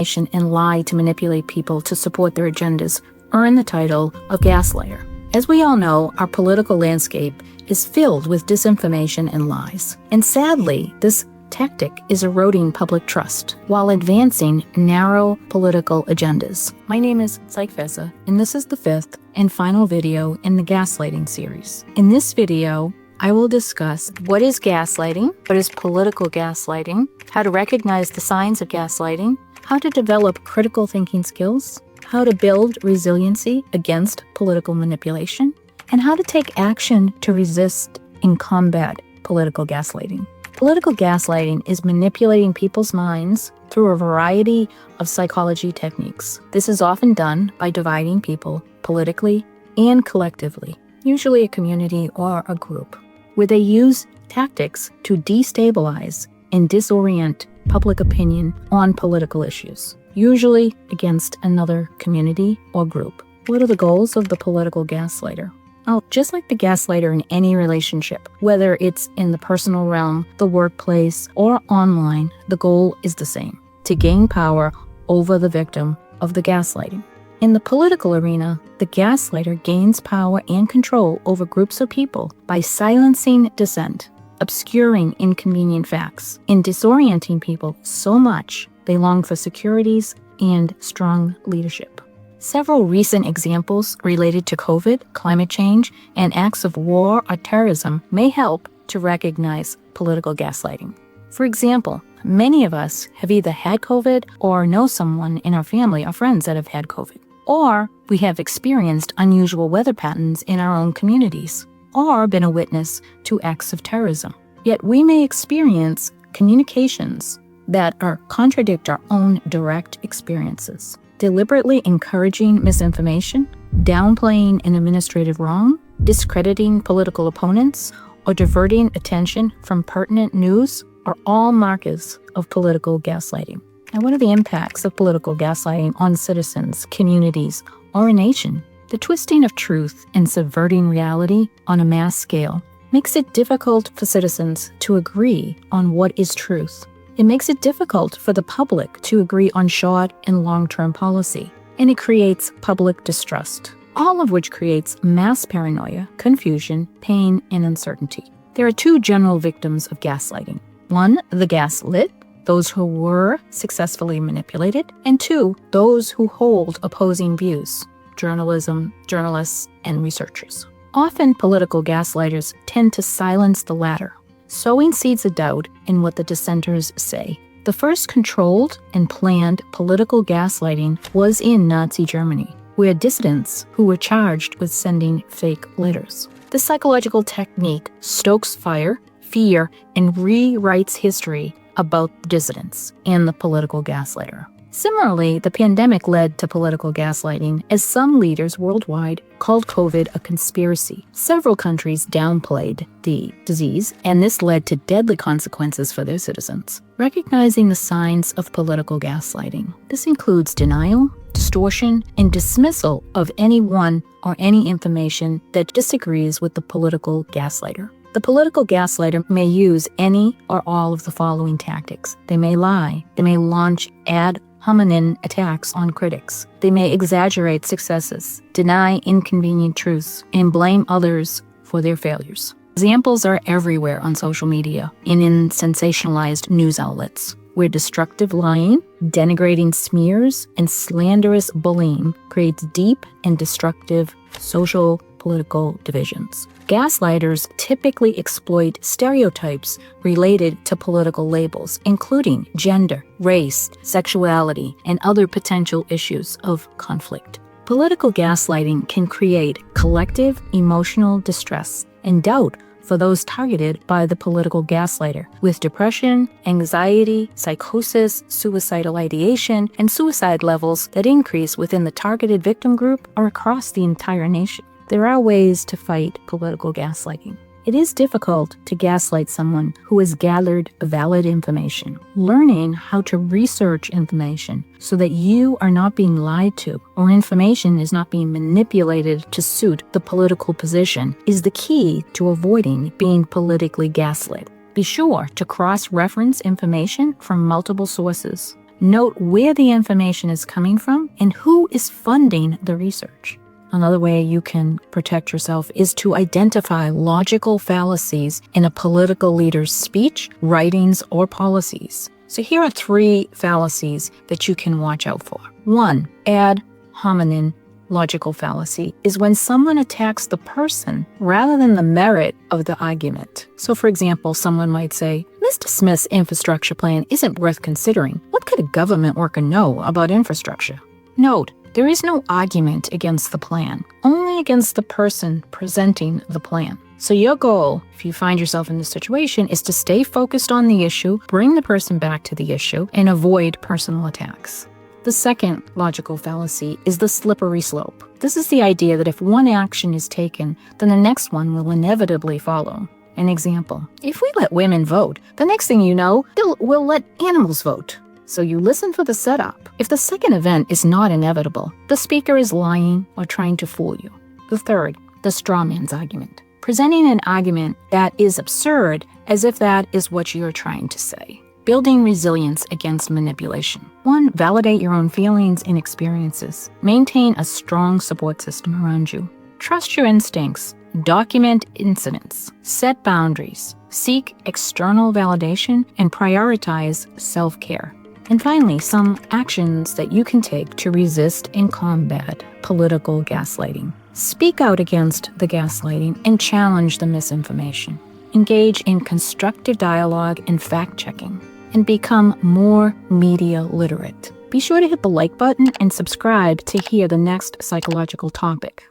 misinformation and lie to manipulate people to support their agendas earn the title of gaslighter. As we all know, our political landscape is filled with disinformation and lies. And sadly, this tactic is eroding public trust while advancing narrow political agendas. My name is Psychfessor, and this is the fifth and final video in the gaslighting series. In this video, I will discuss what is gaslighting, what is political gaslighting, how to recognize the signs of gaslighting, how to develop critical thinking skills, how to build resiliency against political manipulation, and how to take action to resist and combat political gaslighting. Political gaslighting is manipulating people's minds through a variety of psychology techniques. This is often done by dividing people politically and collectively, usually a community or a group, where they use tactics to destabilize and disorient public opinion on political issues, usually against another community or group. What are the goals of the political gaslighter? Well, just like the gaslighter in any relationship, whether it's in the personal realm, the workplace, or online, the goal is the same: to gain power over the victim of the gaslighting. In the political arena, the gaslighter gains power and control over groups of people by silencing dissent, obscuring inconvenient facts, and disorienting people so much they long for securities and strong leadership. Several recent examples related to COVID, climate change, and acts of war or terrorism may help to recognize political gaslighting. For example, many of us have either had COVID or know someone in our family or friends that have had COVID. Or we have experienced unusual weather patterns in our own communities, or been a witness to acts of terrorism. Yet we may experience communications that contradict our own direct experiences, deliberately encouraging misinformation, downplaying an administrative wrong, discrediting political opponents, or diverting attention from pertinent news are all markers of political gaslighting. And what are the impacts of political gaslighting on citizens, communities, or a nation? The twisting of truth and subverting reality on a mass scale makes it difficult for citizens to agree on what is truth. It makes it difficult for the public to agree on short and long-term policy, and it creates public distrust, all of which creates mass paranoia, confusion, pain, and uncertainty. There are two general victims of gaslighting. One, the gaslit, those who were successfully manipulated, and two, those who hold opposing views, journalists, and researchers. Often, political gaslighters tend to silence the latter, sowing seeds of doubt in what the dissenters say. The first controlled and planned political gaslighting was in Nazi Germany, where dissidents who were charged with sending fake letters. This psychological technique stokes fire, fear, and rewrites history about dissidents and the political gaslighter. Similarly, the pandemic led to political gaslighting as some leaders worldwide called COVID a conspiracy. Several countries downplayed the disease, and this led to deadly consequences for their citizens. Recognizing the signs of political gaslighting. This includes denial, distortion, and dismissal of anyone or any information that disagrees with the political gaslighter. The political gaslighter may use any or all of the following tactics. They may lie. They may launch ad hominem attacks on critics. They may exaggerate successes, deny inconvenient truths, and blame others for their failures. Examples are everywhere on social media and in sensationalized news outlets, where destructive lying, denigrating smears, and slanderous bullying creates deep and destructive social political divisions. Gaslighters typically exploit stereotypes related to political labels, including gender, race, sexuality, and other potential issues of conflict. Political gaslighting can create collective emotional distress and doubt for those targeted by the political gaslighter, with depression, anxiety, psychosis, suicidal ideation, and suicide levels that increase within the targeted victim group or across the entire nation. There are ways to fight political gaslighting. It is difficult to gaslight someone who has gathered valid information. Learning how to research information so that you are not being lied to or information is not being manipulated to suit the political position is the key to avoiding being politically gaslit. Be sure to cross-reference information from multiple sources. Note where the information is coming from and who is funding the research. Another way you can protect yourself is to identify logical fallacies in a political leader's speech, writings, or policies. So here are 3 fallacies that you can watch out for. 1. Ad hominem logical fallacy is when someone attacks the person rather than the merit of the argument. So for example, someone might say, Mr. Smith's infrastructure plan isn't worth considering. What could a government worker know about infrastructure? Note, there is no argument against the plan, only against the person presenting the plan. So your goal, if you find yourself in this situation, is to stay focused on the issue, bring the person back to the issue, and avoid personal attacks. The second logical fallacy is the slippery slope. This is the idea that if one action is taken, then the next one will inevitably follow. An example, if we let women vote, the next thing you know, we'll let animals vote. So you listen for the setup. If the second event is not inevitable, the speaker is lying or trying to fool you. The third, the straw man's argument. Presenting an argument that is absurd as if that is what you're trying to say. Building resilience against manipulation. 1. Validate your own feelings and experiences. Maintain a strong support system around you. Trust your instincts. Document incidents. Set boundaries. Seek external validation and prioritize self-care. And finally, some actions that you can take to resist and combat political gaslighting. Speak out against the gaslighting and challenge the misinformation. Engage in constructive dialogue and fact-checking. And become more media literate. Be sure to hit the like button and subscribe to hear the next psychological topic.